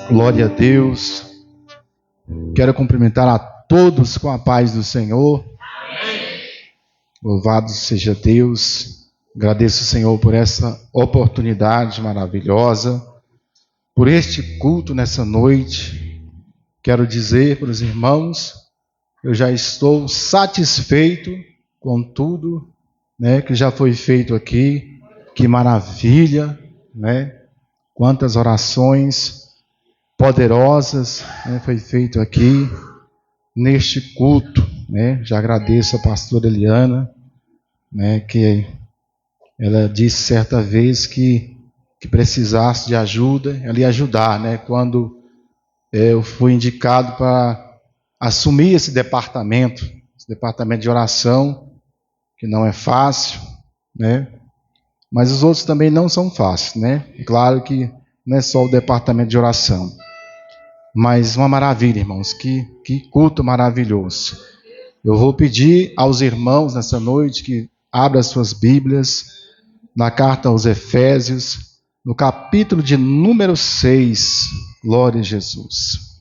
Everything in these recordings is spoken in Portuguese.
Glória a Deus. Quero cumprimentar a todos com a paz do Senhor. Louvado seja Deus. Agradeço, Senhor, por essa oportunidade maravilhosa, por este culto nessa noite. Quero dizer para os irmãos, eu já estou satisfeito com tudo, que já foi feito aqui. Que maravilha, Quantas orações poderosas, foi feito aqui neste culto, Já agradeço a pastora Eliana, que ela disse certa vez que precisasse de ajuda, ela ia ajudar, quando eu fui indicado para assumir esse departamento de oração, que não é fácil, mas os outros também não são fáceis, Claro que não é só o departamento de oração. Mas uma maravilha, irmãos, que culto maravilhoso. Eu vou pedir aos irmãos nessa noite que abram as suas Bíblias na carta aos Efésios, no capítulo de número 6. Glória a Jesus.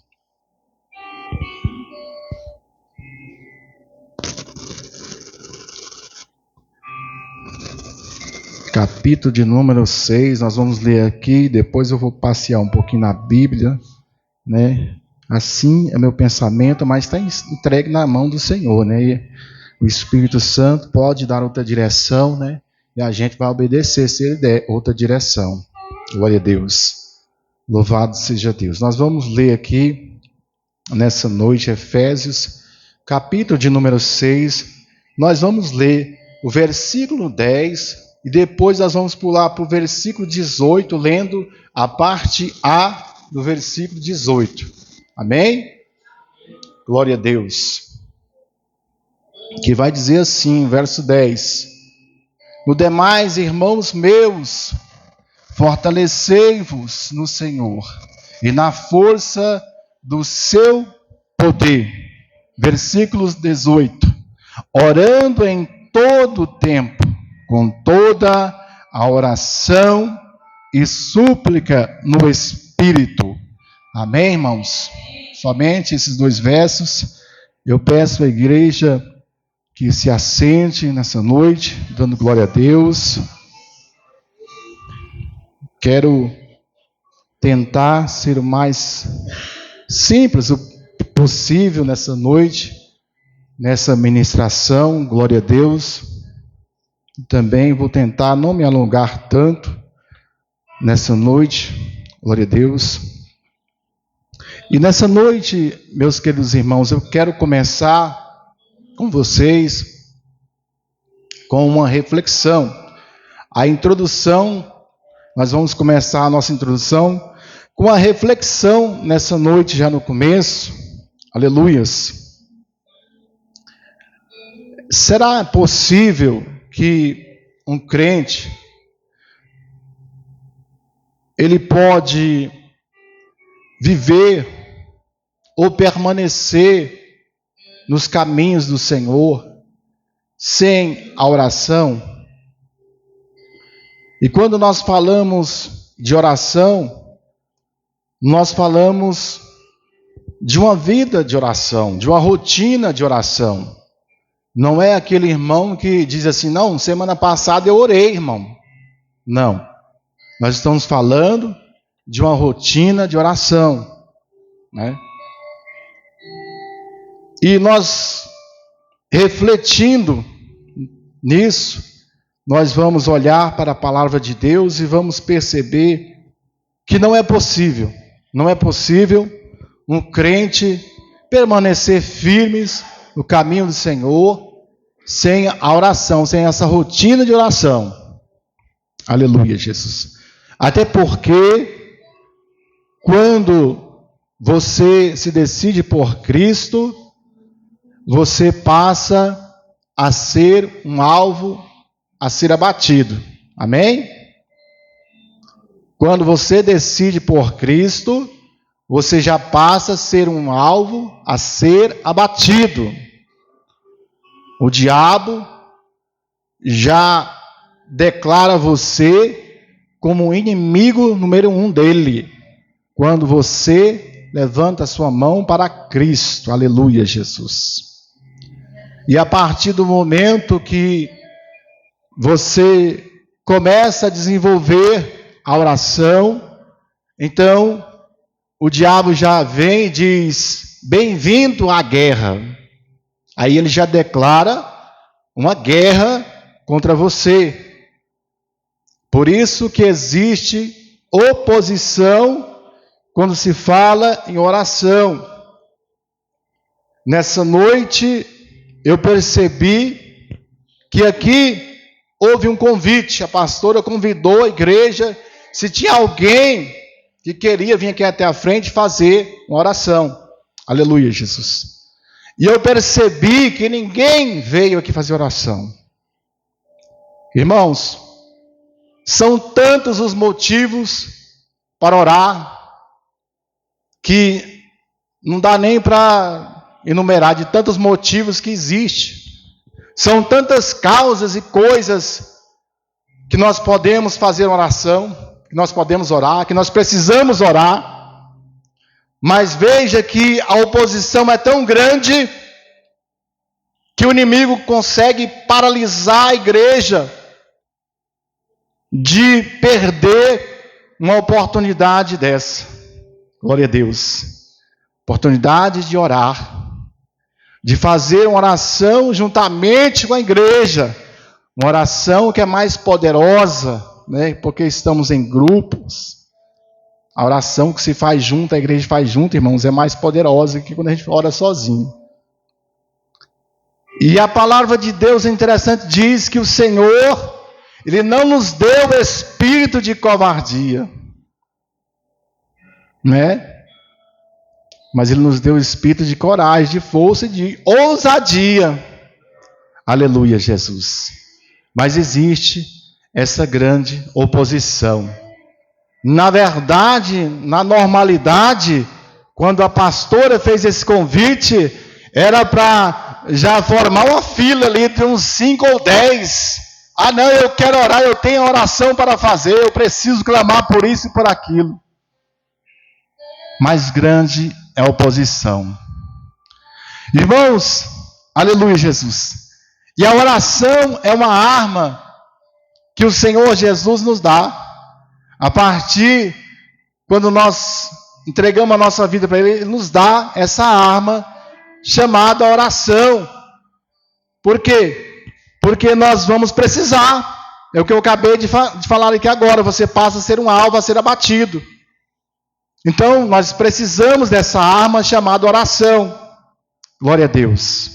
Capítulo de número 6, nós vamos ler aqui, depois eu vou passear um pouquinho na Bíblia, Assim é meu pensamento, mas está entregue na mão do Senhor, E o Espírito Santo pode dar outra direção, E a gente vai obedecer se ele der outra direção. Glória a Deus. Louvado seja Deus. Nós vamos ler aqui, nessa noite, Efésios, capítulo de número 6. Nós vamos ler o versículo 10 e depois nós vamos pular para o versículo 18, lendo a parte A do versículo 18. Amém? Glória a Deus. Que vai dizer assim, verso 10. No demais, irmãos meus, fortalecei-vos no Senhor e na força do seu poder. Versículos 18. Orando em todo o tempo, com toda a oração e súplica no Espírito. Amém, irmãos? Somente esses dois versos. Eu peço à igreja que se assente nessa noite, dando glória a Deus. Quero tentar ser o mais simples possível nessa noite, nessa ministração, glória a Deus. Também vou tentar não me alongar tanto nessa noite, glória a Deus. E nessa noite, meus queridos irmãos, eu quero começar com vocês com uma reflexão. A introdução, nós vamos começar a nossa introdução com a reflexão nessa noite, já no começo. Aleluias. Será possível que um crente, ele pode viver ou permanecer nos caminhos do Senhor sem a oração? E quando nós falamos de oração, nós falamos de uma vida de oração, de uma rotina de oração. Não é aquele irmão que diz assim, não, semana passada eu orei, irmão. Não. Nós estamos falando de uma rotina de oração, E nós, refletindo nisso, nós vamos olhar para a palavra de Deus e vamos perceber que não é possível um crente permanecer firmes no caminho do Senhor sem a oração, sem essa rotina de oração. Aleluia, Jesus. Até porque quando você se decide por Cristo, você passa a ser um alvo a ser abatido. Amém? Quando você decide por Cristo, você já passa a ser um alvo a ser abatido. O diabo já declara você como o inimigo número 1 dele. quando você levanta a sua mão para Cristo. Aleluia, Jesus. E a partir do momento que você começa a desenvolver a oração, então o diabo já vem e diz: bem-vindo à guerra. Aí ele já declara uma guerra contra você. Por isso que existe oposição quando se fala em oração. Nessa noite eu percebi que aqui houve um convite. A pastora convidou a igreja, se tinha alguém que queria vir aqui até a frente fazer uma oração. Aleluia, Jesus. E eu percebi que ninguém veio aqui fazer oração. Irmãos, são tantos os motivos para orar que não dá nem para enumerar de tantos motivos que existem. São tantas causas e coisas que nós podemos fazer oração, que nós podemos orar, que nós precisamos orar. Mas veja que a oposição é tão grande que o inimigo consegue paralisar a igreja de perder uma oportunidade dessa. Glória a Deus. Oportunidade de orar, de fazer uma oração juntamente com a igreja. Uma oração que é mais poderosa, né? Porque estamos em grupos. A oração que se faz junto, a igreja faz junto, irmãos, é mais poderosa que quando a gente ora sozinho. E a palavra de Deus é interessante, diz que o Senhor, Ele não nos deu espírito de covardia, né? Mas Ele nos deu espírito de coragem, de força e de ousadia. Aleluia, Jesus. Mas existe essa grande oposição. Na verdade, na normalidade, quando a pastora fez esse convite, era para já formar uma fila ali entre uns 5 ou 10. Ah, não, eu quero orar, eu tenho oração para fazer, eu preciso clamar por isso e por aquilo. Mais grande é a oposição. Irmãos, aleluia, Jesus. E a oração é uma arma que o Senhor Jesus nos dá. A partir, quando nós entregamos a nossa vida para Ele, Ele nos dá essa arma chamada oração. Por quê? Porque nós vamos precisar. É o que eu acabei de falar aqui agora. Você passa a ser um alvo, a ser abatido. Então, nós precisamos dessa arma chamada oração. Glória a Deus.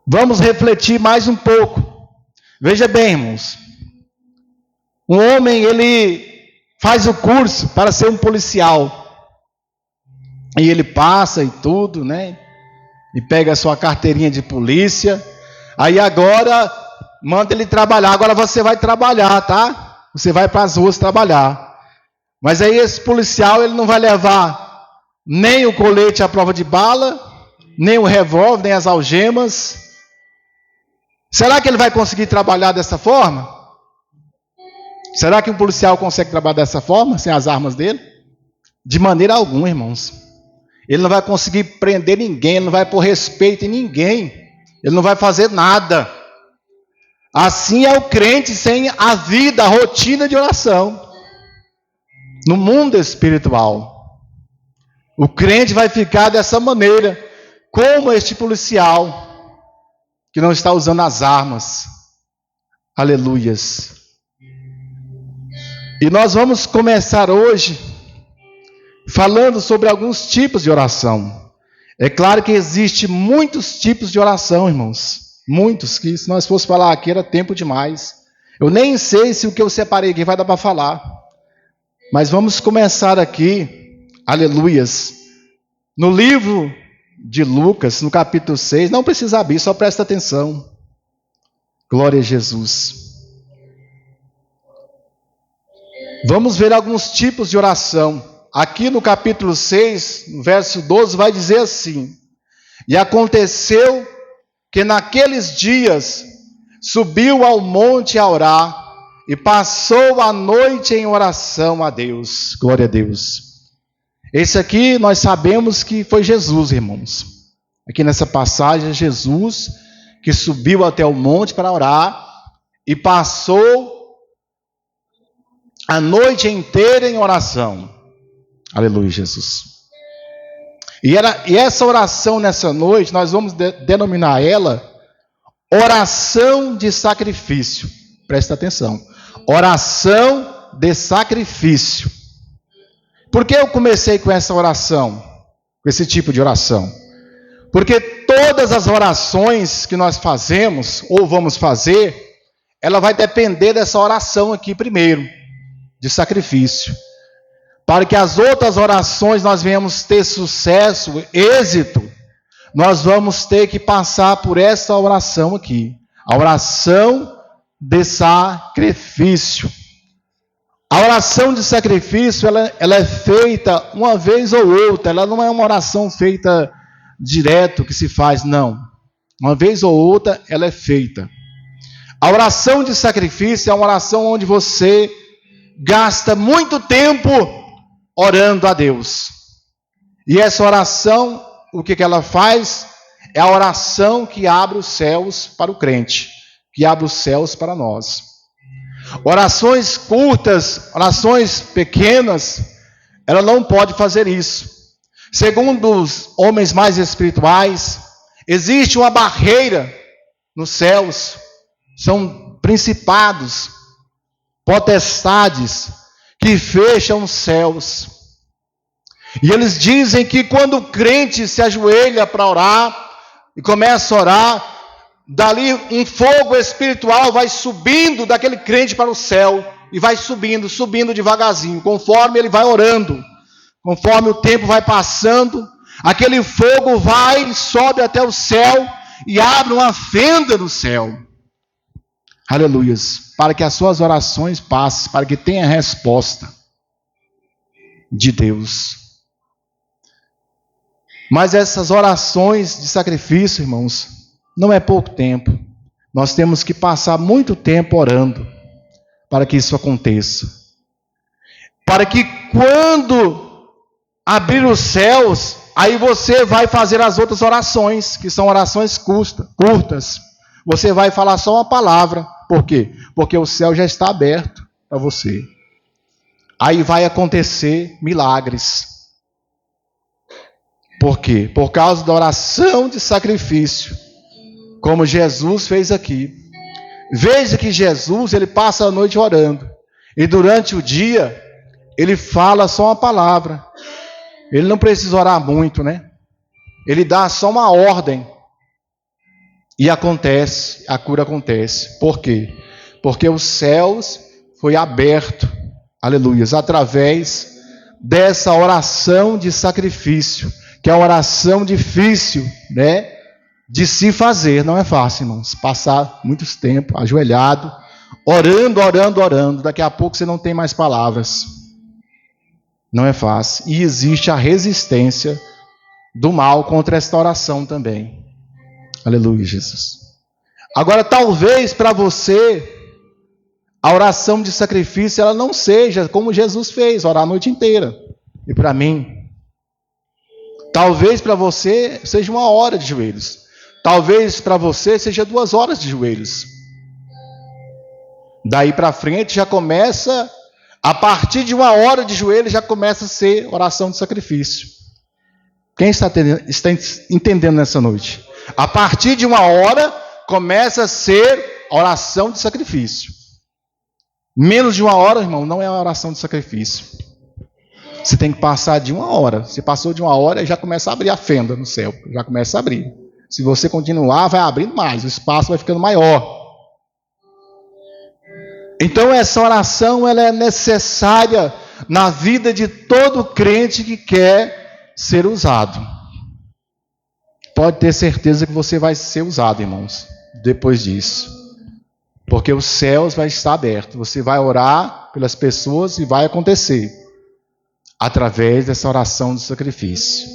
Vamos refletir mais um pouco. Veja bem, irmãos. Um homem, ele faz o curso para ser um policial. E ele passa e tudo, né? E pega a sua carteirinha de polícia. Aí agora, manda ele trabalhar. Agora você vai trabalhar, tá? Você vai para as ruas trabalhar. Mas aí esse policial, ele não vai levar nem o colete à prova de bala, nem o revólver, nem as algemas. Será que ele vai conseguir trabalhar dessa forma? Será que um policial consegue trabalhar dessa forma, sem as armas dele? De maneira alguma, irmãos. Ele não vai conseguir prender ninguém, ele não vai pôr respeito em ninguém. Ele não vai fazer nada. Assim é o crente sem a vida, a rotina de oração. No mundo espiritual, o crente vai ficar dessa maneira, como este policial, que não está usando as armas. Aleluias. E nós vamos começar hoje falando sobre alguns tipos de oração. É claro que existe muitos tipos de oração, irmãos. Muitos, que se nós fosse falar aqui era tempo demais. Eu nem sei se o que eu separei aqui vai dar para falar. Mas vamos começar aqui, aleluias, no livro de Lucas, no capítulo 6, não precisa abrir, só presta atenção. Glória a Jesus. Vamos ver alguns tipos de oração. Aqui no capítulo 6, no verso 12, vai dizer assim: e aconteceu que naqueles dias subiu ao monte a orar, e passou a noite em oração a Deus. Glória a Deus. Esse aqui nós sabemos que foi Jesus, irmãos. Aqui nessa passagem, Jesus que subiu até o monte para orar e passou a noite inteira em oração. Aleluia, Jesus. E essa oração nessa noite, nós vamos denominar ela oração de sacrifício. Presta atenção. Oração de sacrifício. Por que eu comecei com essa oração? Com esse tipo de oração? Porque todas as orações que nós fazemos, ou vamos fazer, ela vai depender dessa oração aqui primeiro, de sacrifício. Para que as outras orações nós venhamos ter sucesso, êxito, nós vamos ter que passar por essa oração aqui. A oração de sacrifício. A oração de sacrifício, ela é feita uma vez ou outra. Ela não é uma oração feita direto que se faz, não. Uma vez ou outra, ela é feita. A oração de sacrifício é uma oração onde você gasta muito tempo orando a Deus. E essa oração, o que ela faz? É a oração que abre os céus para o crente, que abre os céus para nós. Orações curtas, orações pequenas, ela não pode fazer isso. Segundo os homens mais espirituais, existe uma barreira nos céus. São principados, potestades que fecham os céus. E eles dizem que quando o crente se ajoelha para orar e começa a orar, dali um fogo espiritual vai subindo daquele crente para o céu e vai subindo, subindo devagarzinho, conforme ele vai orando. Conforme o tempo vai passando, aquele fogo vai, sobe até o céu e abre uma fenda no céu. Aleluias. Para que as suas orações passem, para que tenha resposta de Deus. Mas essas orações de sacrifício, irmãos, não é pouco tempo. Nós temos que passar muito tempo orando para que isso aconteça. Para que quando abrir os céus, aí você vai fazer as outras orações, que são orações curtas. Você vai falar só uma palavra. Por quê? Porque o céu já está aberto para você. Aí vai acontecer milagres. Por quê? Por causa da oração de sacrifício, como Jesus fez aqui. Veja que Jesus, ele passa a noite orando. E durante o dia, ele fala só uma palavra. Ele não precisa orar muito, né? Ele dá só uma ordem. E acontece, a cura acontece. Por quê? Porque os céus foi aberto, aleluias, através dessa oração de sacrifício, que é uma oração difícil, né? De se fazer. Não é fácil, irmãos. Passar muito tempo ajoelhado, orando. Daqui a pouco você não tem mais palavras. Não é fácil. E existe a resistência do mal contra esta oração também. Aleluia, Jesus. Agora, talvez para você, a oração de sacrifício, ela não seja como Jesus fez, orar a noite inteira. E para mim, talvez para você seja 1 hora de joelhos. Talvez para você seja 2 horas de joelhos. Daí para frente já começa... A partir de 1 hora de joelho já começa a ser oração de sacrifício. Quem está entendendo nessa noite? A partir de 1 hora começa a ser oração de sacrifício. Menos de 1 hora, irmão, não é uma oração de sacrifício. Você tem que passar de 1 hora. Se passou de 1 hora, já começa a abrir a fenda no céu. Já começa a abrir. Se você continuar, vai abrindo mais. O espaço vai ficando maior. Então essa oração ela é necessária na vida de todo crente que quer ser usado. Pode ter certeza que você vai ser usado, irmãos, depois disso. Porque os céus vai estar abertos. Você vai orar pelas pessoas e vai acontecer. Através dessa oração de sacrifício.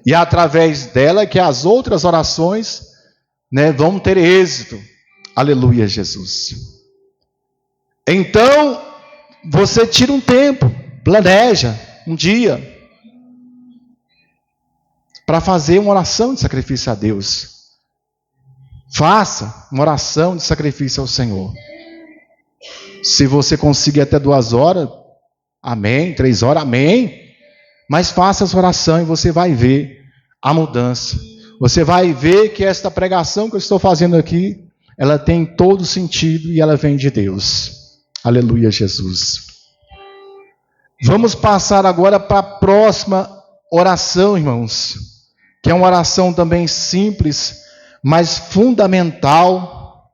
E através dela que as outras orações, né, vão ter êxito. Aleluia, Jesus. Então, você tira um tempo, planeja um dia para fazer uma oração de sacrifício a Deus. Faça uma oração de sacrifício ao Senhor. Se você conseguir até 2 horas, amém. 3 horas, amém. Mas faça essa oração e você vai ver a mudança. Você vai ver que esta pregação que eu estou fazendo aqui, ela tem todo sentido e ela vem de Deus. Aleluia, Jesus. Vamos passar agora para a próxima oração, irmãos, que é uma oração também simples, mas fundamental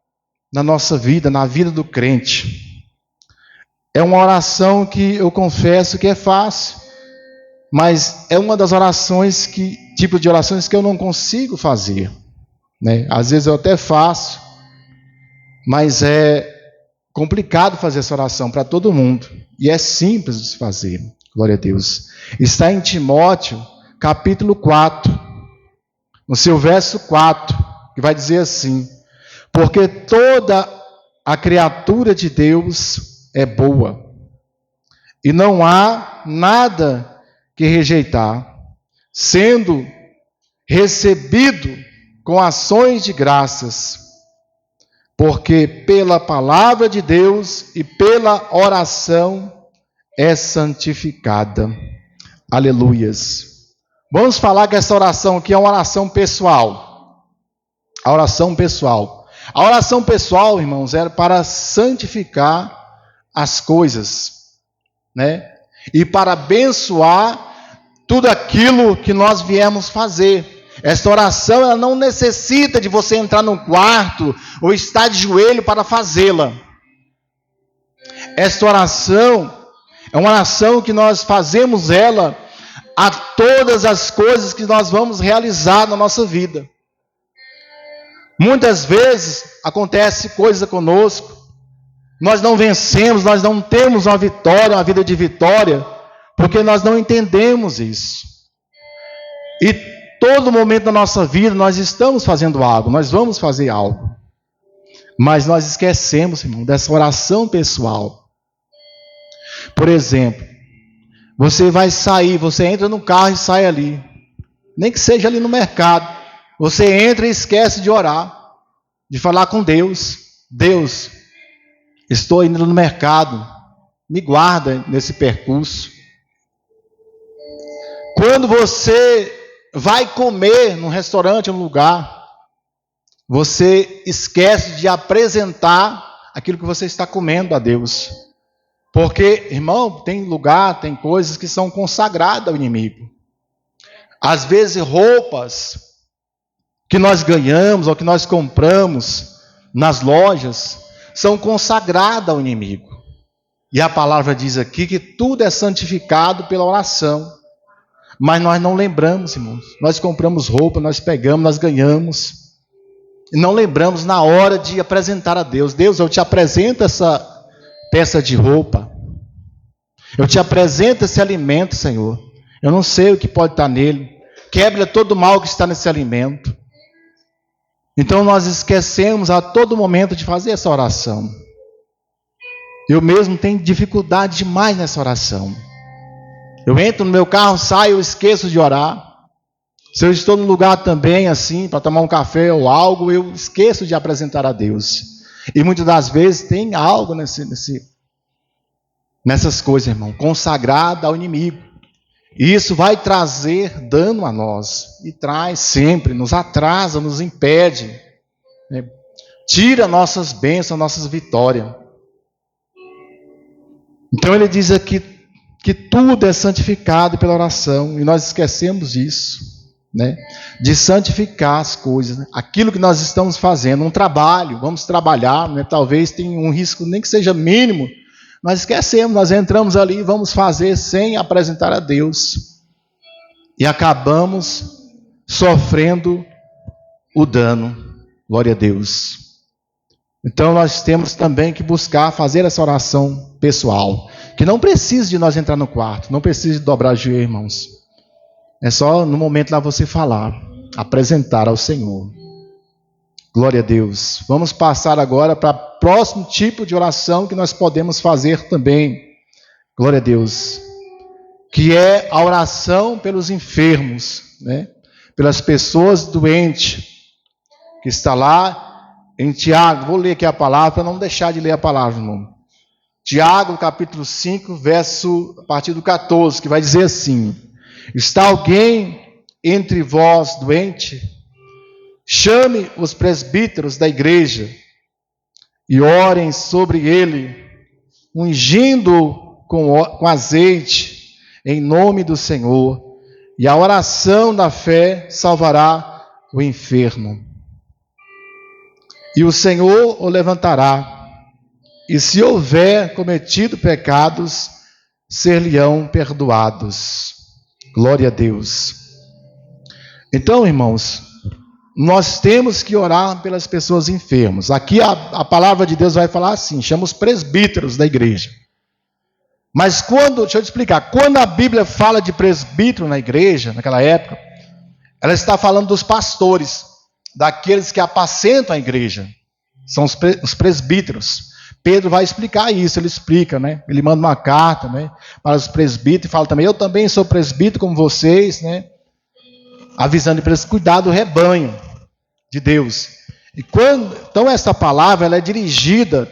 na nossa vida, na vida do crente. É uma oração que eu confesso que é fácil, mas é uma das orações tipo de orações que eu não consigo fazer, né? Às vezes eu até faço, mas é complicado fazer essa oração para todo mundo, e é simples de se fazer, glória a Deus. Está em Timóteo, capítulo 4, no seu verso 4, que vai dizer assim: porque toda a criatura de Deus é boa, e não há nada que rejeitar, sendo recebido com ações de graças, porque pela palavra de Deus e pela oração é santificada. Aleluias. Vamos falar que essa oração aqui é uma oração pessoal. A oração pessoal. A oração pessoal, irmãos, era para santificar as coisas, né? E para abençoar tudo aquilo que nós viemos fazer. Esta oração, ela não necessita de você entrar no quarto ou estar de joelho para fazê-la. Esta oração é uma oração que nós fazemos ela a todas as coisas que nós vamos realizar na nossa vida. Muitas vezes acontece coisa conosco, nós não vencemos, nós não temos uma vitória, uma vida de vitória, porque nós não entendemos isso. E todo momento da nossa vida nós estamos fazendo algo, nós vamos fazer algo. Mas nós esquecemos, irmão, dessa oração pessoal. Por exemplo, você vai sair, você entra no carro e sai ali. Nem que seja ali no mercado. Você entra e esquece de orar, de falar com Deus. Deus, estou indo no mercado, me guarda nesse percurso. Quando você vai comer num restaurante, num lugar, você esquece de apresentar aquilo que você está comendo a Deus. Porque, irmão, tem lugar, tem coisas que são consagradas ao inimigo. Às vezes roupas que nós ganhamos ou que nós compramos nas lojas são consagradas ao inimigo. E a palavra diz aqui que tudo é santificado pela oração. Mas nós não lembramos, irmãos. Nós compramos roupa, nós pegamos, nós ganhamos. E não lembramos na hora de apresentar a Deus. Deus, eu te apresento essa peça de roupa. Eu te apresento esse alimento, Senhor. Eu não sei o que pode estar nele. Quebra todo o mal que está nesse alimento. Então nós esquecemos a todo momento de fazer essa oração. Eu mesmo tenho dificuldade demais nessa oração. Eu entro no meu carro, saio, eu esqueço de orar. Se eu estou num lugar também assim, para tomar um café ou algo, eu esqueço de apresentar a Deus. E muitas das vezes tem algo nessas coisas, irmão, consagrada ao inimigo. E isso vai trazer dano a nós. E traz sempre, nos atrasa, nos impede. Né? Tira nossas bênçãos, nossas vitórias. Então ele diz aqui que tudo é santificado pela oração, e nós esquecemos disso, né? De santificar as coisas, né? Aquilo que nós estamos fazendo, um trabalho, vamos trabalhar, né? Talvez tenha um risco, nem que seja mínimo, nós esquecemos, nós entramos ali e vamos fazer sem apresentar a Deus, e acabamos sofrendo o dano, glória a Deus. Então nós temos também que buscar fazer essa oração pessoal, que não precisa de nós entrar no quarto, não precisa de dobrar o joelho, irmãos. É só no momento lá você falar, apresentar ao Senhor. Glória a Deus. Vamos passar agora para o próximo tipo de oração que nós podemos fazer também. Glória a Deus. Que é a oração pelos enfermos, né? Pelas pessoas doentes, que está lá em Tiago. Vou ler aqui a palavra para não deixar de ler a palavra, irmão. Tiago, capítulo 5, a partir do 14, que vai dizer assim: está alguém entre vós doente? Chame os presbíteros da igreja e orem sobre ele, ungindo-o com azeite, em nome do Senhor. E a oração da fé salvará o enfermo. E o Senhor o levantará. E se houver cometido pecados, ser-lhe-ão perdoados. Glória a Deus. Então, irmãos, nós temos que orar pelas pessoas enfermas. Aqui a palavra de Deus vai falar assim, chama os presbíteros da igreja. Mas deixa eu te explicar, quando a Bíblia fala de presbítero na igreja, naquela época, ela está falando dos pastores, daqueles que apacentam a igreja. São os presbíteros. Pedro vai explicar isso, ele explica, né? Ele manda uma carta, né, para os presbíteros e fala também, eu também sou presbítero como vocês, né? Avisando para eles cuidar do rebanho de Deus. Então essa palavra ela é dirigida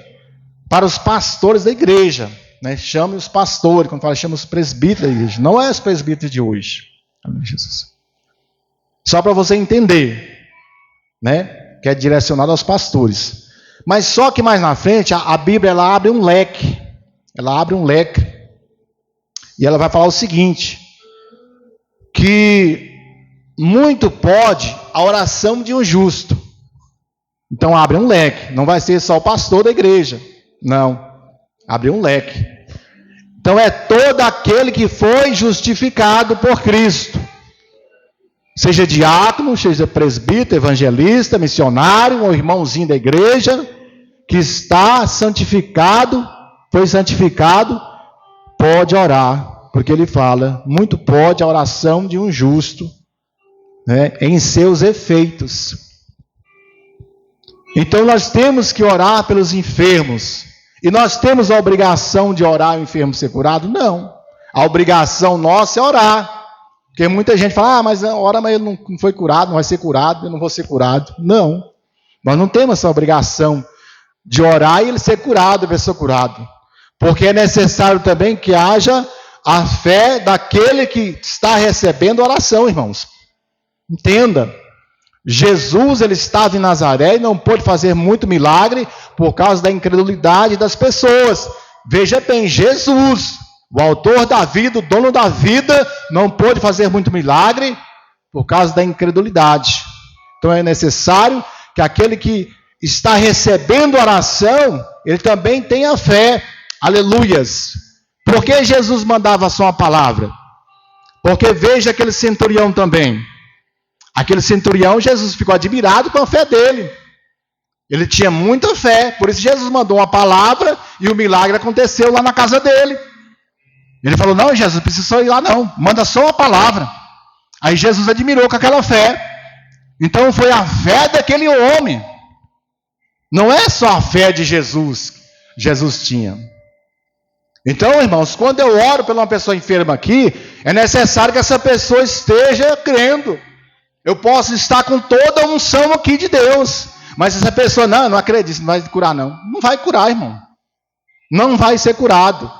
para os pastores da igreja, né? Chame os pastores, quando fala chama os presbíteros da igreja, não é os presbíteros de hoje. Amém, Jesus. Só para você entender, né? Que é direcionado aos pastores. Mas só que mais na frente a Bíblia ela abre um leque. Ela abre um leque. E ela vai falar o seguinte: que muito pode a oração de um justo. Então abre um leque. Não vai ser só o pastor da igreja. Não. Abre um leque. Então é todo aquele que foi justificado por Cristo. Seja diácono, seja presbítero, evangelista, missionário, ou irmãozinho da igreja, que está santificado, foi santificado, pode orar. Porque ele fala, muito pode a oração de um justo, né, em seus efeitos. Então nós temos que orar pelos enfermos. E nós temos a obrigação de orar o enfermo ser curado? Não. A obrigação nossa é orar. Porque muita gente fala, mas ora, mas ele não foi curado, não vai ser curado, eu não vou ser curado. Não. Nós não temos essa obrigação de orar e ele ser curado, a pessoa curado. Porque é necessário também que haja a fé daquele que está recebendo oração, irmãos. Entenda, Jesus ele estava em Nazaré e não pôde fazer muito milagre por causa da incredulidade das pessoas. Veja bem, Jesus, o autor da vida, o dono da vida, não pôde fazer muito milagre por causa da incredulidade. Então é necessário que aquele que está recebendo oração, ele também tenha fé. Aleluias. Por que Jesus mandava só uma palavra? Porque veja aquele centurião também. Aquele centurião, Jesus ficou admirado com a fé dele. Ele tinha muita fé, por isso Jesus mandou uma palavra e o milagre aconteceu lá na casa dele. Ele falou, não, Jesus, não precisa só ir lá não, manda só uma palavra. Aí Jesus admirou com aquela fé. Então foi a fé daquele homem. Não é só a fé de Jesus tinha. Então, irmãos, quando eu oro por uma pessoa enferma aqui, é necessário que essa pessoa esteja crendo. Eu posso estar com toda a unção aqui de Deus, mas essa pessoa, não acredito, não vai curar não. Não vai curar, irmão. Não vai ser curado.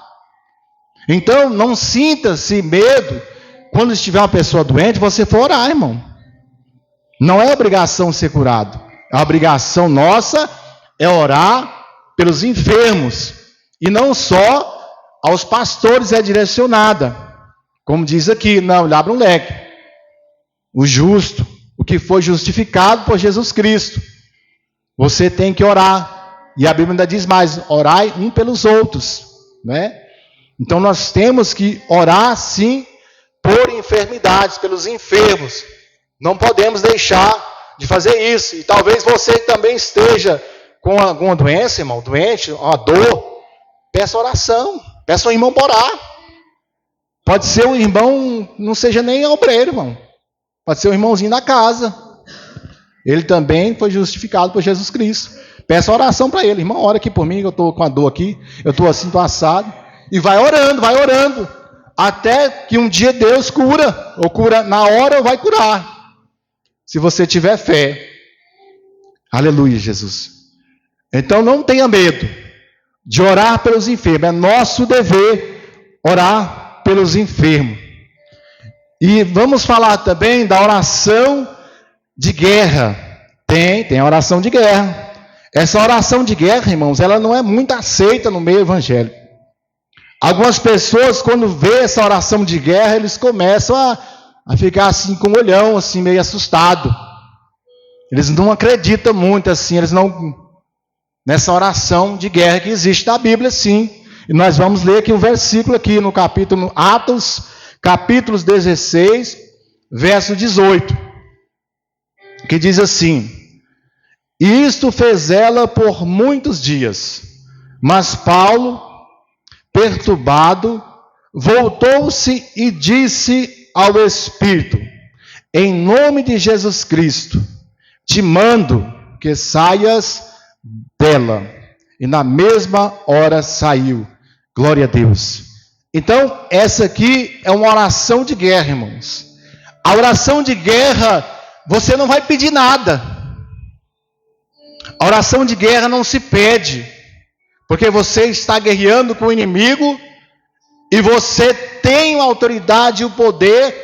Então, não sinta-se medo quando estiver uma pessoa doente, você for orar, irmão. Não é obrigação ser curado. A obrigação nossa é orar pelos enfermos. E não só aos pastores é direcionada. Como diz aqui, não, ele abre um leque. O justo, o que foi justificado por Jesus Cristo. Você tem que orar. E a Bíblia ainda diz mais, orai um pelos outros, né? Então nós temos que orar sim por enfermidades, pelos enfermos. Não podemos deixar de fazer isso. E talvez você também esteja com alguma doença, irmão, doente, uma dor. Peça oração, peça um irmão para orar. Pode ser um irmão, não seja nem obreiro, irmão. Pode ser um irmãozinho da casa. Ele também foi justificado por Jesus Cristo. Peça oração para ele. Irmão, ora aqui por mim, eu estou com a dor aqui, eu estou assim, estou assado. E vai orando, até que um dia Deus cura, ou cura na hora, ou vai curar. Se você tiver fé. Aleluia, Jesus. Então não tenha medo de orar pelos enfermos. É nosso dever orar pelos enfermos. E vamos falar também da oração de guerra. Tem a oração de guerra. Essa oração de guerra, irmãos, ela não é muito aceita no meio evangélico. Algumas pessoas, quando vê essa oração de guerra, eles começam a ficar assim com o olhão, assim, meio assustado. Eles não acreditam muito assim, eles não... Nessa oração de guerra que existe na Bíblia, sim. E nós vamos ler aqui um versículo aqui no capítulo Atos, capítulo 16, verso 18. Que diz assim: isto fez ela por muitos dias, mas Paulo, perturbado, voltou-se e disse ao Espírito: em nome de Jesus Cristo, te mando que saias dela. E na mesma hora saiu. Glória a Deus. Então, essa aqui é uma oração de guerra, irmãos. A oração de guerra, você não vai pedir nada. A oração de guerra não se pede, porque você está guerreando com o inimigo e você tem a autoridade e o poder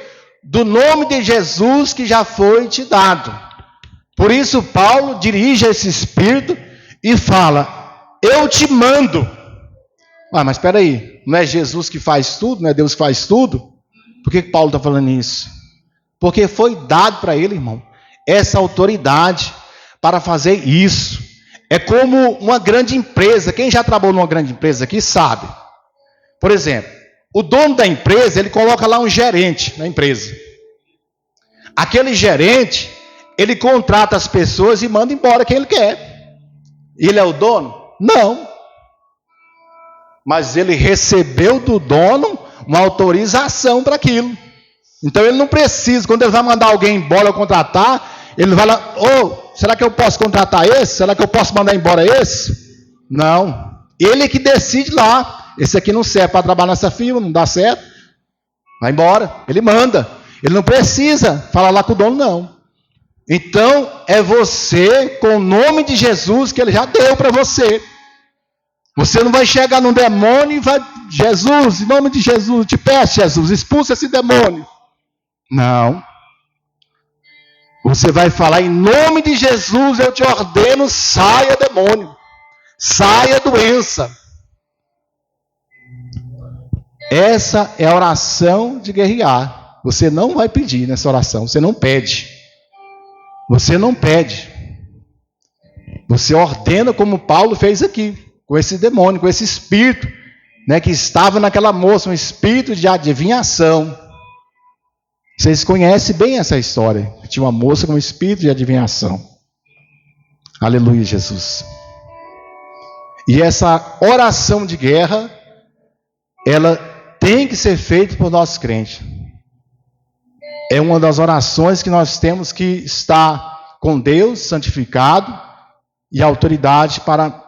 do nome de Jesus que já foi te dado. Por isso Paulo dirige esse Espírito e fala: eu te mando. Mas espera aí, não é Jesus que faz tudo? Não é Deus que faz tudo? Por que Paulo está falando isso? Porque foi dado para ele, irmão, essa autoridade para fazer isso. É como uma grande empresa. Quem já trabalhou numa grande empresa aqui sabe. Por exemplo, o dono da empresa, ele coloca lá um gerente na empresa. Aquele gerente, ele contrata as pessoas e manda embora quem ele quer. Ele é o dono? Não. Mas ele recebeu do dono uma autorização para aquilo. Então ele não precisa, quando ele vai mandar alguém embora ou contratar, ele vai lá: será que eu posso contratar esse? Será que eu posso mandar embora esse? Não. Ele que decide lá: esse aqui não serve para trabalhar nessa firma, não dá certo, vai embora. Ele manda. Ele não precisa falar lá com o dono, não. Então é você, com o nome de Jesus que ele já deu para você. Você não vai chegar num demônio e vai: Jesus, em nome de Jesus, te peço, Jesus, expulsa esse demônio. Não. Você vai falar: em nome de Jesus eu te ordeno, saia demônio, saia doença. Essa é a oração de guerrear. Você não vai pedir nessa oração, você não pede. Você não pede. Você ordena, como Paulo fez aqui, com esse demônio, com esse espírito, que estava naquela moça, um espírito de adivinhação. Vocês conhecem bem essa história. Tinha uma moça com um espírito de adivinhação. Aleluia, Jesus. E essa oração de guerra, ela tem que ser feita por nós crentes. É uma das orações que nós temos que estar com Deus, santificado, e autoridade para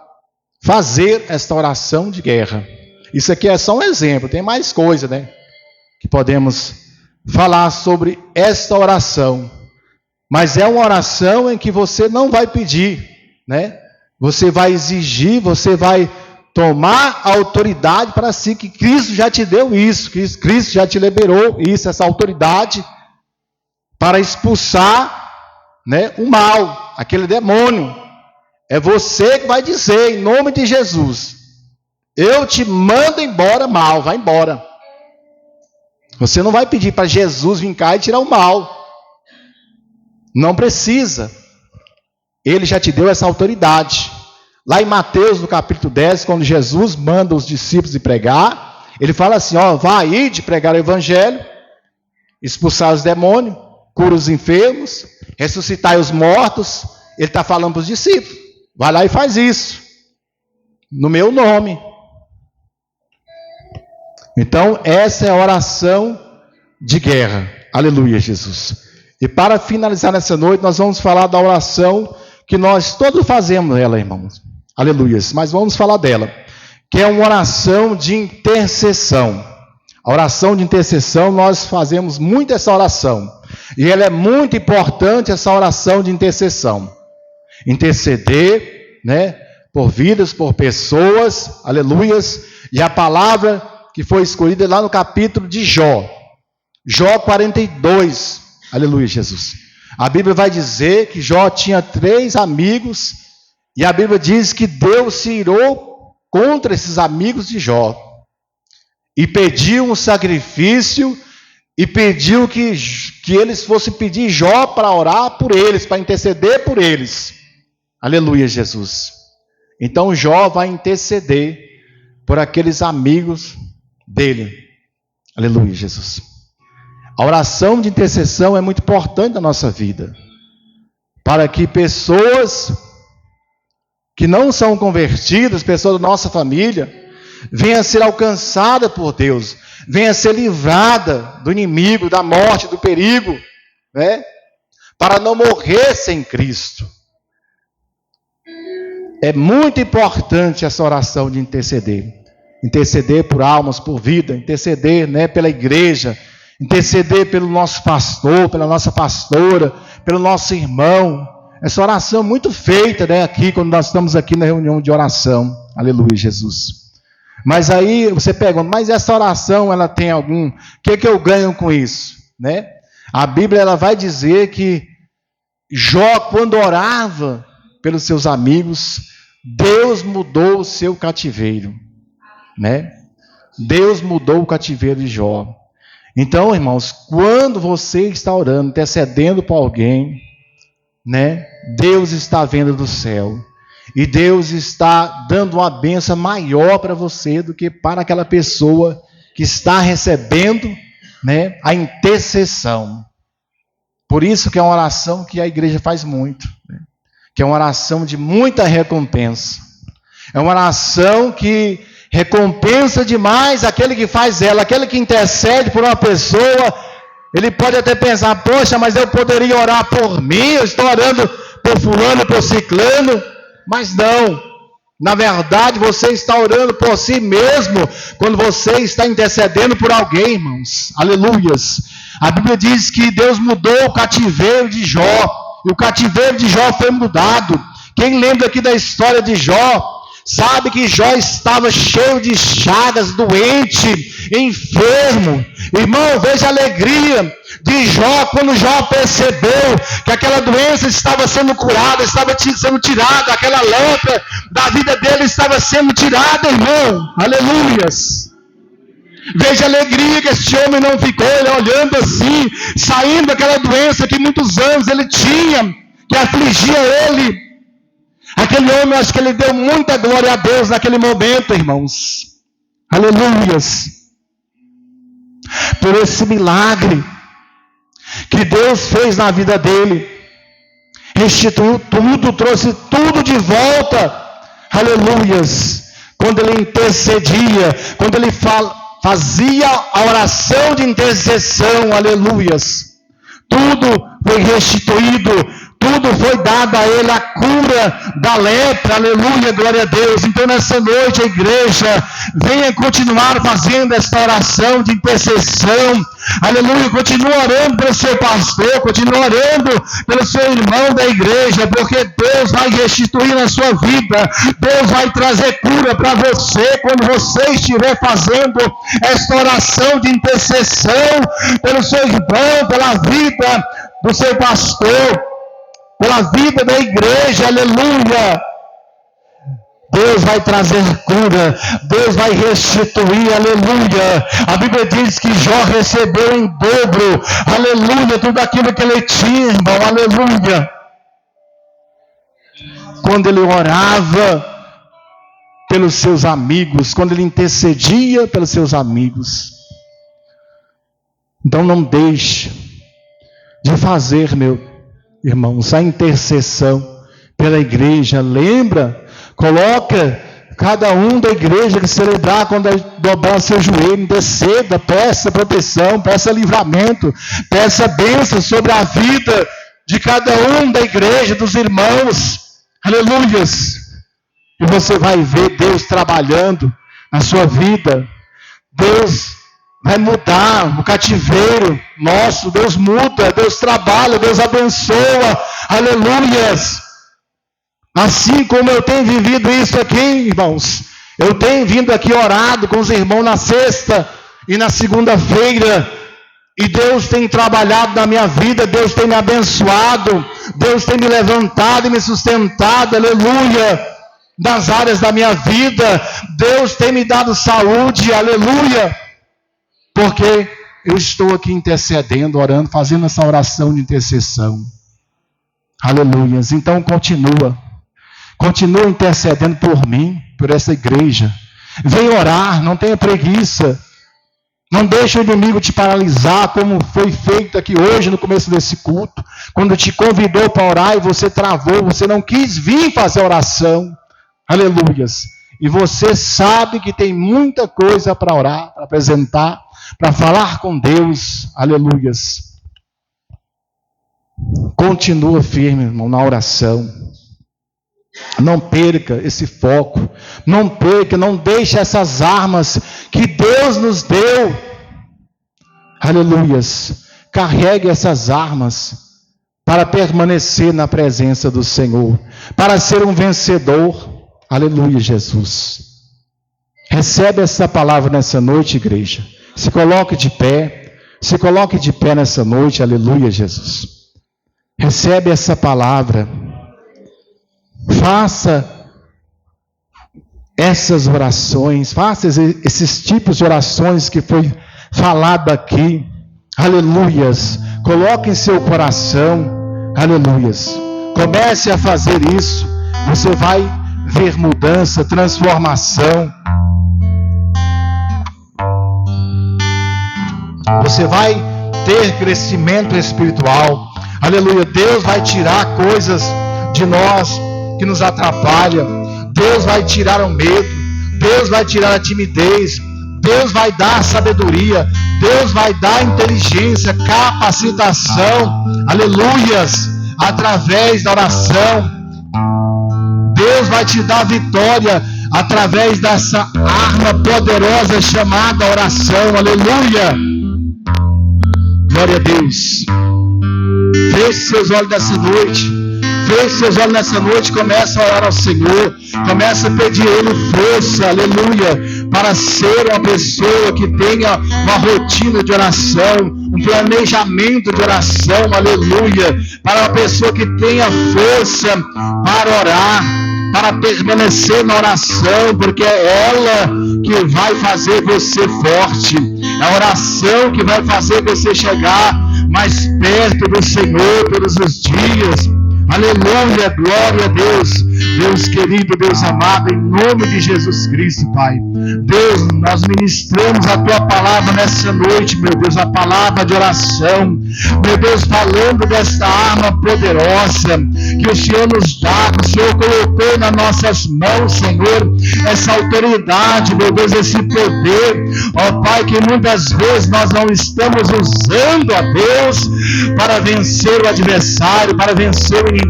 fazer esta oração de guerra. Isso aqui é só um exemplo, tem mais coisa, que podemos falar sobre esta oração. Mas é uma oração em que você não vai pedir, Você vai exigir, você vai tomar a autoridade para si, que Cristo já te deu isso, que Cristo já te liberou isso, essa autoridade para expulsar, o mal, aquele demônio. É você que vai dizer, em nome de Jesus: eu te mando embora, mal, vai embora. Você não vai pedir para Jesus vir cá e tirar o mal. Não precisa. Ele já te deu essa autoridade. Lá em Mateus, no capítulo 10, quando Jesus manda os discípulos ir pregar, ele fala assim: vai aí de pregar o evangelho, expulsar os demônios, cura os enfermos, ressuscitar os mortos. Ele está falando para os discípulos: vai lá e faz isso, no meu nome. Então, essa é a oração de guerra. Aleluia, Jesus. E para finalizar nessa noite, nós vamos falar da oração que nós todos fazemos ela, irmãos. Aleluias. Mas vamos falar dela, que é uma oração de intercessão. A oração de intercessão, nós fazemos muito essa oração. E ela é muito importante, essa oração de intercessão. Interceder, né, por vidas, por pessoas, aleluias. E a palavra que foi escolhida lá no capítulo de Jó. Jó 42, aleluia, Jesus. A Bíblia vai dizer que Jó tinha 3 amigos, e a Bíblia diz que Deus se irou contra esses amigos de Jó, e pediu um sacrifício, e pediu que eles fossem pedir Jó para orar por eles, para interceder por eles. Aleluia, Jesus. Então Jó vai interceder por aqueles amigos dele. Aleluia, Jesus. A oração de intercessão é muito importante na nossa vida, para que pessoas que não são convertidas, pessoas da nossa família, venham a ser alcançadas por Deus, venham a ser livrada do inimigo, da morte, do perigo, né? Para não morrer sem Cristo. É muito importante essa oração de interceder. Interceder por almas, por vida, interceder, né, pela igreja, interceder pelo nosso pastor, pela nossa pastora, pelo nosso irmão. Essa oração é muito feita, né, aqui, quando nós estamos aqui na reunião de oração. Aleluia, Jesus. Mas aí você pergunta, mas essa oração, ela tem algum... O que eu ganho com isso? Né? A Bíblia ela vai dizer que Jó, quando orava pelos seus amigos, Deus mudou o seu cativeiro. Né? Deus mudou o cativeiro de Jó. Então, irmãos, quando você está orando, intercedendo por alguém, né? Deus está vendo do céu. E Deus está dando uma bênção maior para você do que para aquela pessoa que está recebendo, né, a intercessão. Por isso que é uma oração que a igreja faz muito, né? Que é uma oração de muita recompensa. É uma oração que recompensa demais aquele que faz ela, aquele que intercede por uma pessoa. Ele pode até pensar, poxa, mas eu poderia orar por mim, eu estou orando por fulano, por ciclano. Mas não, na verdade você está orando por si mesmo, quando você está intercedendo por alguém, irmãos, aleluias. A Bíblia diz que Deus mudou o cativeiro de Jó, e o cativeiro de Jó foi mudado. Quem lembra aqui da história de Jó, sabe que Jó estava cheio de chagas, doente, enfermo. Irmão, veja a alegria de Jó, quando Jó percebeu que aquela doença estava sendo curada, estava sendo tirada, aquela lepra da vida dele estava sendo tirada, irmão, aleluias. Veja a alegria que esse homem não ficou, ele olhando assim, saindo daquela doença que muitos anos ele tinha, que afligia ele. Aquele homem, acho que ele deu muita glória a Deus naquele momento, irmãos, aleluias, por esse milagre que Deus fez na vida dele, restituiu tudo, trouxe tudo de volta, aleluias. Quando ele intercedia, quando ele fazia a oração de intercessão, aleluias, tudo foi restituído, tudo foi dado a ele, a cura da lepra, aleluia, glória a Deus. Então nessa noite a igreja venha continuar fazendo esta oração de intercessão, aleluia, continua orando pelo seu pastor, continua orando pelo seu irmão da igreja, porque Deus vai restituir na sua vida, Deus vai trazer cura para você, quando você estiver fazendo esta oração de intercessão pelo seu irmão, pela vida do seu pastor, pela vida da igreja, aleluia. Deus vai trazer cura, Deus vai restituir, aleluia. A Bíblia diz que Jó recebeu em dobro, aleluia, tudo aquilo que ele tinha, irmão, aleluia. Quando ele orava pelos seus amigos, quando ele intercedia pelos seus amigos. Então não deixe de fazer, meu irmãos, a intercessão pela igreja. Lembra? Coloca Cada um da igreja que celebrar, quando dobrar seu joelho, interceda, peça proteção, peça livramento, peça bênção sobre a vida de cada um da igreja, dos irmãos. Aleluias! E você vai ver Deus trabalhando na sua vida. Deus vai mudar o cativeiro nosso. Deus muda, Deus trabalha, Deus abençoa. Aleluias! Assim como eu tenho vivido isso aqui, irmãos, eu tenho vindo aqui orado com os irmãos na sexta e na segunda-feira, e Deus tem trabalhado na minha vida, Deus tem me abençoado, Deus tem me levantado e me sustentado, aleluia, nas áreas da minha vida, Deus tem me dado saúde, aleluia, porque eu estou aqui intercedendo, orando, fazendo essa oração de intercessão, aleluias. Então continua intercedendo por mim, por essa igreja. Vem orar, não tenha preguiça. Não deixe o inimigo te paralisar, como foi feito aqui hoje no começo desse culto, quando te convidou para orar e você travou, você não quis vir fazer oração. Aleluias. E você sabe que tem muita coisa para orar, para apresentar, para falar com Deus. Aleluias. Continua firme, irmão, na oração. Não perca esse foco, não perca, não deixe essas armas que Deus nos deu, aleluias, carregue essas armas para permanecer na presença do Senhor, para ser um vencedor, aleluia, Jesus. Recebe essa palavra nessa noite, igreja, se coloque de pé nessa noite, aleluia, Jesus. Recebe essa palavra. Faça essas orações, faça esses tipos de orações que foi falado aqui, aleluias, coloque em seu coração, aleluias, comece a fazer isso, você vai ver mudança, transformação, você vai ter crescimento espiritual, aleluia. Deus vai tirar coisas de nós que nos atrapalha, Deus vai tirar o medo, Deus vai tirar a timidez, Deus vai dar sabedoria, Deus vai dar inteligência, capacitação, aleluias, através da oração. Deus vai te dar vitória através dessa arma poderosa chamada oração, aleluia. Glória a Deus. Feche seus olhos nessa noite. Feche seus olhos nessa noite, começa a orar ao Senhor, começa a pedir a Ele força, aleluia, para ser uma pessoa que tenha uma rotina de oração, um planejamento de oração, aleluia, para uma pessoa que tenha força para orar, para permanecer na oração, porque é ela que vai fazer você forte, é a oração que vai fazer você chegar mais perto do Senhor todos os dias. Aleluia, glória a Deus, Deus querido, Deus amado, em nome de Jesus Cristo, Pai. Deus, nós ministramos a Tua palavra nessa noite, meu Deus, a palavra de oração, meu Deus, falando desta arma poderosa que o Senhor nos dá, que o Senhor colocou nas nossas mãos, Senhor, essa autoridade, meu Deus, esse poder, ó Pai, que muitas vezes nós não estamos usando, ó Deus, para vencer o adversário, para vencer o inimigo,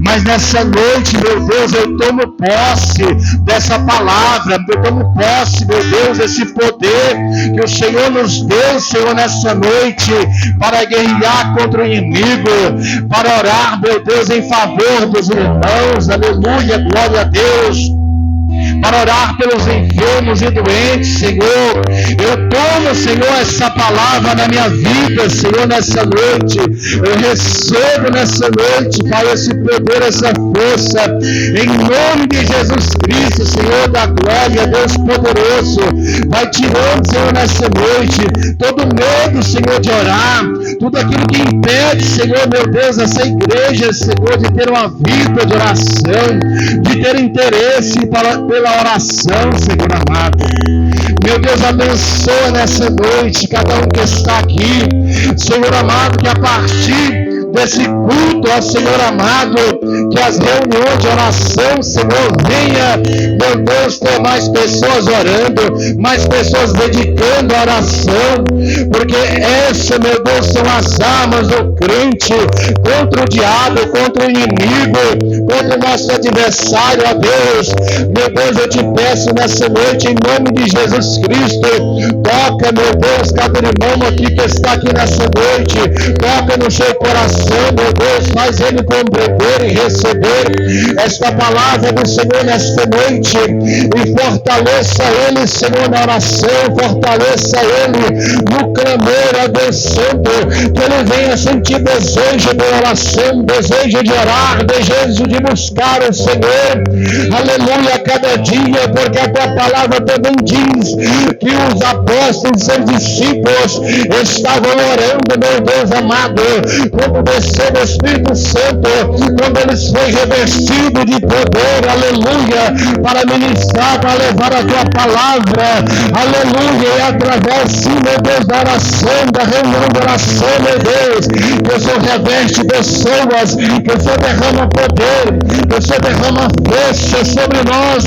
mas nessa noite, meu Deus, eu tomo posse dessa palavra, eu tomo posse, meu Deus, desse poder que o Senhor nos deu, Senhor, nessa noite, para guerrear contra o inimigo, para orar, meu Deus, em favor dos irmãos, aleluia, glória a Deus, para orar pelos enfermos e doentes, Senhor. Eu tomo, Senhor, essa palavra na minha vida, Senhor, nessa noite. Eu recebo nessa noite, Pai, esse poder, essa força, em nome de Jesus Cristo, Senhor da glória, Deus poderoso. Vai tirando, Senhor, nessa noite, todo medo, Senhor, de orar, tudo aquilo que impede, Senhor, meu Deus, essa igreja, Senhor, de ter uma vida de oração, de ter interesse pela oração, Senhor amado. Meu Deus, abençoa nessa noite cada um que está aqui, Senhor amado, que a partir desse culto, ó Senhor amado, que as reuniões de oração, Senhor, venha, meu Deus, ter mais pessoas orando, mais pessoas dedicando a oração, porque essa, meu Deus, são as armas do crente contra o diabo, contra o inimigo, contra o nosso adversário, ó Deus. Meu Deus, eu te peço nessa noite, em nome de Jesus Cristo, toca, meu Deus, cada irmão aqui que está aqui nessa noite, toca no seu coração, meu Deus, faz ele compreender e receber esta palavra do Senhor nesta noite, e fortaleça ele, Senhor, na oração, fortaleça ele no clamor, ó Deus Santo, que ele venha sentir desejo de oração, desejo de orar, desejo de buscar o Senhor, aleluia, a cada dia, porque a tua palavra também diz que os apóstolos, seus discípulos, estavam orando, meu Deus amado, quando desceu o Espírito Santo, quando eles foram revestidos de poder, aleluia, para ministrar, para levar a tua palavra, aleluia, e através, sim, meu Deus, da oração, da reunião de oração, meu Deus, que o Senhor reveste pessoas, que o Senhor derrama poder, que o Senhor derrama força sobre nós,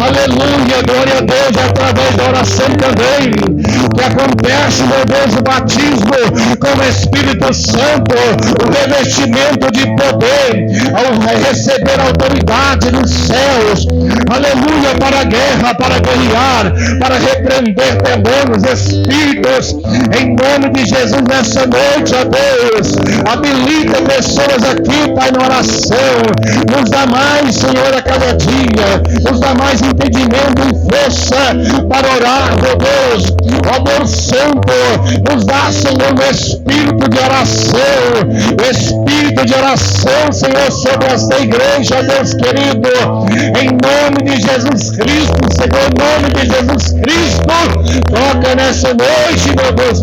aleluia, glória a Deus, através da oração também, que acontece, meu Deus, o batismo com o Espírito Santo, o revestimento de poder, ao receber a autoridade dos céus, aleluia, para a guerra, para guerrear, para repreender demônios, espíritos, em nome de Jesus, nessa noite, ó Deus, habilita pessoas aqui, Pai, na oração, nos dá mais, Senhor, a cada dia, nos dá mais entendimento e força para orar, meu Deus, ó Deus Santo, nos dá, Senhor, o espírito de oração, Senhor, sobre esta igreja, Deus querido, em nome de Jesus Cristo, Senhor, em nome de Jesus Cristo, toca nessa noite, meu Deus,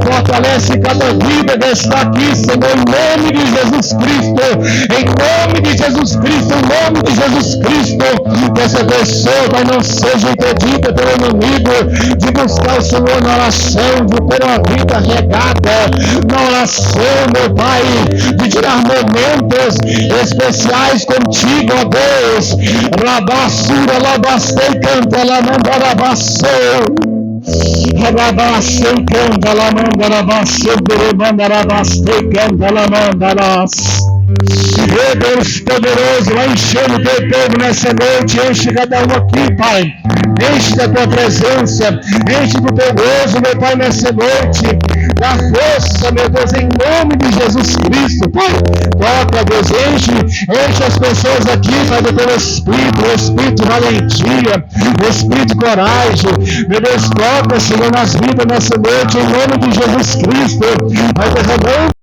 fortalece cada vida que está aqui, Senhor, em nome de Jesus Cristo, em nome de Jesus Cristo, em nome de Jesus Cristo, que essa pessoa, Pai, não seja impedida pelo inimigo de buscar o Senhor na oração, de ter uma vida regada na oração, meu Pai, de tirar momentos especiais contigo, ó Deus. Rabassura, labastei, canta, lamanda, rabassou. Rabassei, canta, lamanda, rabassou, durumanda, rabastei, canta, lamanda, ras. Deus poderoso, vai enchendo o teu povo nessa noite, enche cada um aqui, Pai, enche da tua presença, enche do teu gozo, meu Pai, nessa noite, da força, meu Deus, em nome de Jesus Cristo, Pai, toca, Deus, enche as pessoas aqui, Pai, do teu Espírito, o Espírito de valentia, o Espírito de coragem, meu Deus, toca, Senhor, nas vidas nessa noite, em nome de Jesus Cristo, vai derramando